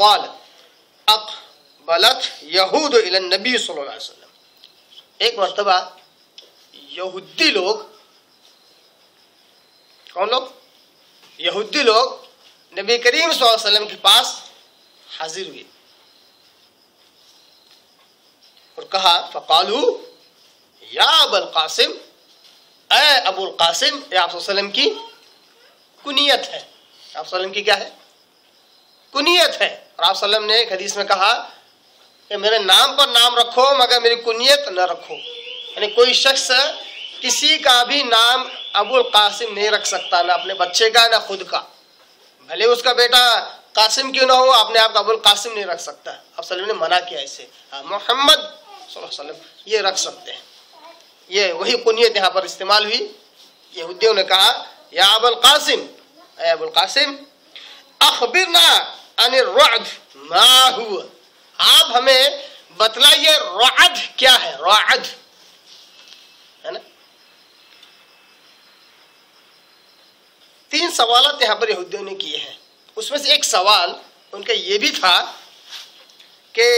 قال اقبلت یہود الی النبی صلی اللہ علیہ وسلم. ایک مرتبہ یہودی لوگ، کون لوگ؟ یہودی لوگ نبی کریم صلی اللہ علیہ وسلم کے پاس حاضر ہوئے اور کہا فقالو یا ابو القاسم، اے ابو القاسم. یہ آپ صلی اللہ علیہ وسلم کی کنیت ہے. آپ صلی اللہ علیہ وسلم کی کیا ہے؟ کنیت ہے. اور آپ صلی اللہ علیہ وسلم نے ایک حدیث میں کہا کہ میرے نام پر نام رکھو مگر میری کنیت نہ رکھو. یعنی کوئی شخص کسی کا بھی نام ابو القاسم نہیں رکھ سکتا، نہ اپنے بچے کا نہ خود کا، بھلے اس کا بیٹا قاسم کیوں نہ ہو، اپنے آپ کا ابو القاسم نہیں رکھ سکتا. آپ صلی اللہ علیہ وسلم نے منع کیا اسے. محمد صلی اللہ علیہ وسلم یہ رکھ سکتے ہیں. یہ وہی کنیت یہاں پر استعمال ہوئی. یہودیوں نے کہا یا ابو القاسم، اے ابو القاسم، اخبرنا عن الرعد ما ہوا، آپ ہمیں بتلائیے رعد کیا ہے. رعد ہے نا. 3 سوالات یہاں پر یہودیوں نے کیے ہیں. اس میں سے ایک سوال ان کا یہ بھی تھا کہ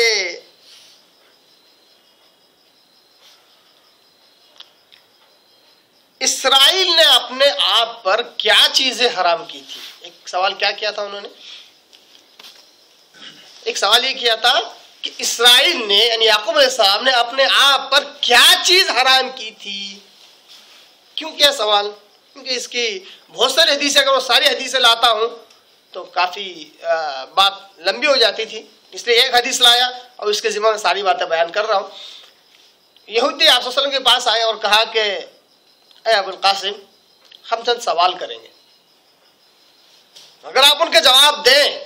اسرائیل نے اپنے آپ پر کیا چیزیں حرام کی تھی. ایک سوال کیا کیا تھا انہوں نے؟ ایک سوال یہ کیا تھا کہ اسرائیل نے یعنی یعقوب علیہ السلام نے اپنے آپ پر کیا چیز حرام کی تھی. کیوں کیا سوال؟ کیونکہ اس کی بہت ساری حدیثیں، اگر وہ ساری حدیثیں لاتا ہوں تو کافی بات لمبی ہو جاتی تھی، اس لیے ایک حدیث لایا اور اس کے ذمہ میں ساری باتیں بیان کر رہا ہوں. یہودی آپ صلی اللہ علیہ وسلم کے پاس آئے اور کہا کہ اے ابو القاسم، ہم چند سوال کریں گے، اگر آپ ان کے جواب دیں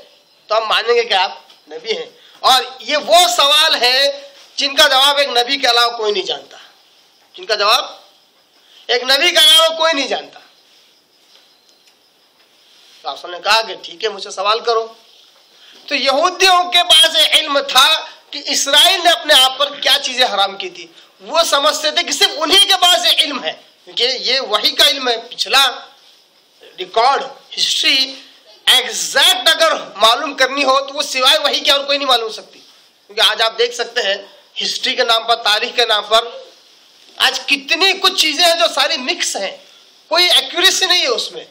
تو ہم مانیں گے کہ آپ نبی ہیں. اور یہ وہ سوال ہے جن کا جواب ایک نبی کے علاوہ کوئی نہیں جانتا. جن کا جواب ایک نبی کے علاوہ کوئی نہیں جانتا. تو آپ نے کہا کہ ٹھیک ہے، مجھ سے سوال کرو. تو یہودیوں کے پاس علم تھا کہ اسرائیل نے اپنے آپ پر کیا چیزیں حرام کی تھی. وہ سمجھتے تھے کہ صرف انہی کے پاس علم ہے، کیونکہ یہ وحی کا علم ہے. پچھلا ریکارڈ، ہسٹری ایگزیکٹ اگر معلوم کرنی ہو تو وہ سوائے وحی کے اور کوئی نہیں معلوم سکتی. کیونکہ آج آپ دیکھ سکتے ہیں ہسٹری کے نام پر، تاریخ کے نام پر آج کتنی کچھ چیزیں ہیں جو ساری مکس ہیں. کوئی ایکوریسی نہیں ہے اس میں.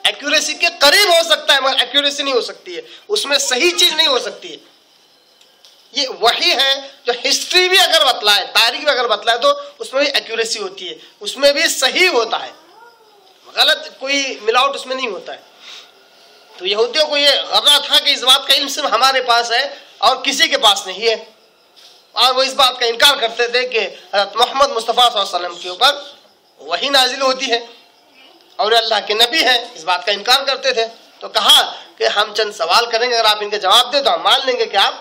ایکوریسی کے قریب ہو سکتا ہے مگر ایکوریسی نہیں ہو سکتی ہے، اس میں صحیح چیز نہیں ہو سکتی ہے. یہ وحی ہے جو ہسٹری بھی اگر بتلائے، تاریخ بھی اگر بتلائے تو اس میں بھی ایکوریسی ہوتی ہے، اس میں بھی صحیح ہوتا ہے، غلط کوئی ملاوٹ اس میں نہیں ہوتا ہے. تو یہودیوں کو یہ غرہ تھا کہ اس بات کا علم صرف ہمارے پاس ہے اور کسی کے پاس نہیں ہے. اور وہ اس بات کا انکار کرتے تھے کہ حضرت محمد مصطفیٰ صلی اللہ علیہ وسلم کے اوپر وحی نازل ہوتی ہے اور اللہ کے نبی ہیں، اس بات کا انکار کرتے تھے. تو کہا کہ ہم چند سوال کریں گے، اگر آپ ان کے جواب دیں تو ہم مان لیں گے کہ آپ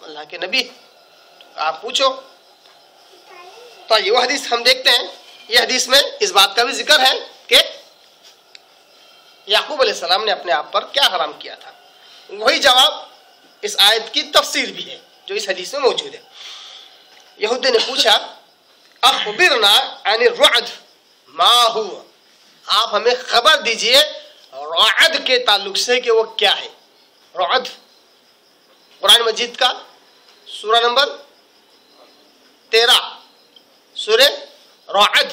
اللہ کے نبی. آپ پوچھو. تو یہ وہ حدیث ہم دیکھتے ہیں. یہ حدیث میں اس بات کا بھی ذکر ہے کہ یعقوب علیہ السلام نے اپنے آپ پر کیا حرام کیا تھا. وہی جواب اس آیت کی تفسیر بھی ہے جو اس حدیث میں موجود ہے. یہودی نے پوچھا اخبرنا عن الرعد ما ہوا، آپ ہمیں خبر دیجئے رعد کے تعلق سے کہ وہ کیا ہے. رعد قرآن مجید کا سورہ نمبر 13، سورہ رعد،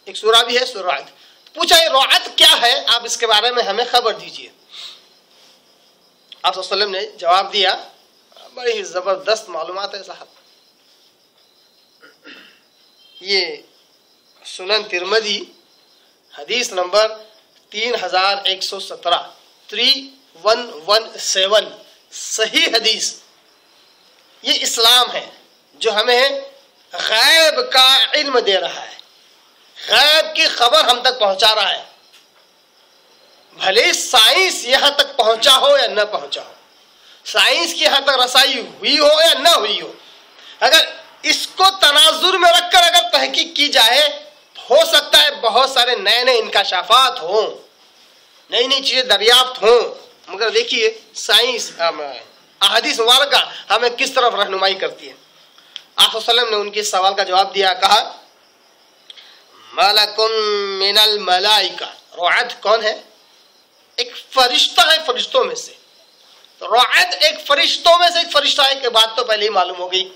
ایک سورہ بھی ہے سورہ رعد. پوچھا یہ رعد کیا ہے، آپ اس کے بارے میں ہمیں خبر دیجئے. آپ صلی اللہ علیہ وسلم نے جواب دیا، بڑی ہی زبردست معلومات ہے صاحب. یہ سنن ترمذی حدیث نمبر 3117 3117 صحیح حدیث. یہ اسلام ہے جو ہمیں غیب کا علم دے رہا ہے، غیب کی خبر ہم تک پہنچا رہا ہے. بھلے سائنس یہاں تک پہنچا ہو یا نہ پہنچا ہو، سائنس کی یہاں تک رسائی ہوئی ہو یا نہ ہوئی ہو، اگر اس کو تناظر میں رکھ کر اگر تحقیق کی جائے ہو سکتا ہے بہت سارے نئے نئے انکشافات ہوں، نئی نئی چیزیں دریافت ہوں. مگر دیکھیے سائنس احادیث مبارکہ ہمیں کس طرف رہنمائی کرتی ہے. آپ صلی اللہ علیہ وسلم نے ان کے سوال کا جواب دیا، کہا ملک من الملائکہ. رعد کون ہے؟ ایک فرشتہ ہے فرشتوں میں سے. رعد ایک فرشتوں میں سے ایک فرشتہ ہے، کہ بات تو پہلے ہی معلوم ہو گئی.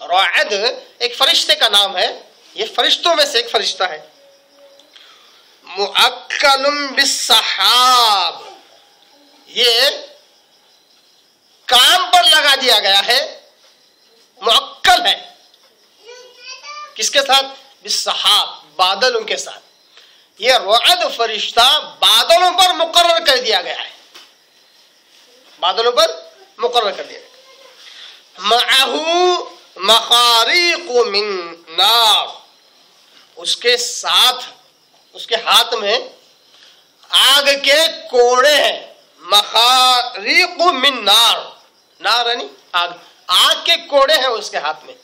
رعد ایک فرشتے کا نام ہے، یہ فرشتوں میں سے ایک فرشتہ ہے. مؤکل بالسحاب، یہ کام پر لگا دیا گیا ہے، مؤکل ہے. کس کے ساتھ؟ بالسحاب، بادلوں کے ساتھ. یہ رعد فرشتہ بادلوں پر مقرر کر دیا گیا ہے، بادلوں پر مقرر کر دیا گیا. معہ مخاریق من نار، اس کے ساتھ، اس کے ہاتھ میں آگ کے کوڑے ہیں. مخاریق من نار، نار یعنی آگ، آگ کے کوڑے ہیں اس کے ہاتھ میں.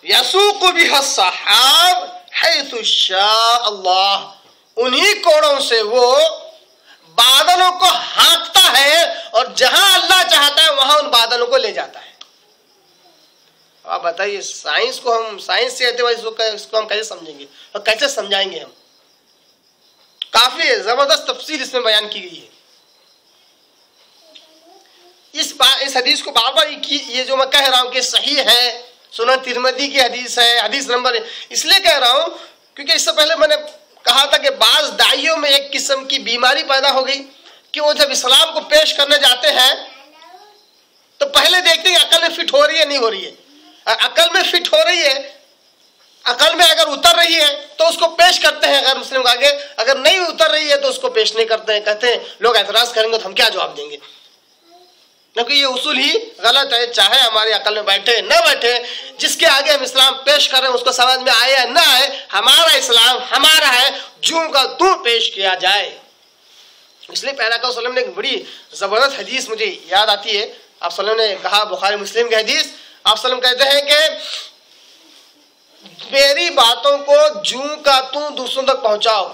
یسوق بها السحاب حیث شاء اللہ، انہی کوڑوں سے وہ بادلوں کو ہانکتا ہے اور جہاں اللہ چاہتا ہے وہاں ان بادلوں کو لے جاتا ہے. آپ بتائیے، سائنس کو ہم، سائنس سے اس کو ہم کیسے سمجھیں گے اور کیسے سمجھائیں گے ہم؟ کافی زبردست تفصیل اس میں بیان کی گئی ہے. اس حدیث کو بار بار یہ جو میں کہہ رہا ہوں کہ صحیح ہے، سنن ترمذی کی حدیث ہے، حدیث نمبر اس لیے کہہ رہا ہوں کیونکہ اس سے پہلے میں نے کہا تھا کہ بعض داعیوں میں ایک قسم کی بیماری پیدا ہو گئی کہ وہ جب اسلام کو پیش کرنے جاتے ہیں تو پہلے دیکھتے ہیں کہ عقل میں فٹ ہو رہی ہے نہیں ہو رہی ہے. عقل میں فٹ ہو رہی ہے، عقل میں اگر اتر رہی ہے تو اس کو پیش کرتے ہیں غیر مسلم کے آگے، اگر نہیں اتر رہی ہے تو اس کو پیش نہیں کرتے ہیں. کہتے ہیں لوگ اعتراض کریں گے تو ہم کیا جواب دیں گے، کیونکہ یہ اصول ہی غلط ہے. چاہے ہماری عقل میں بیٹھے نہ بیٹھے، جس کے آگے ہم اسلام پیش کر رہے ہیں اس کو سمجھ میں آئے یا نہ آئے، ہمارا اسلام ہمارا ہے، جوں کا توں پیش کیا جائے. اس لیے پیدا صلی اللہ علیہ وسلم نے ایک بڑی زبردست حدیث مجھے یاد آتی ہے. آپ صلی اللہ علیہ وسلم نے کہا، بخاری مسلم کی حدیث، آپ صلی اللہ علیہ وسلم کہتے ہیں کہ میری باتوں کو جوں کا توں دوسروں تک پہنچاؤ.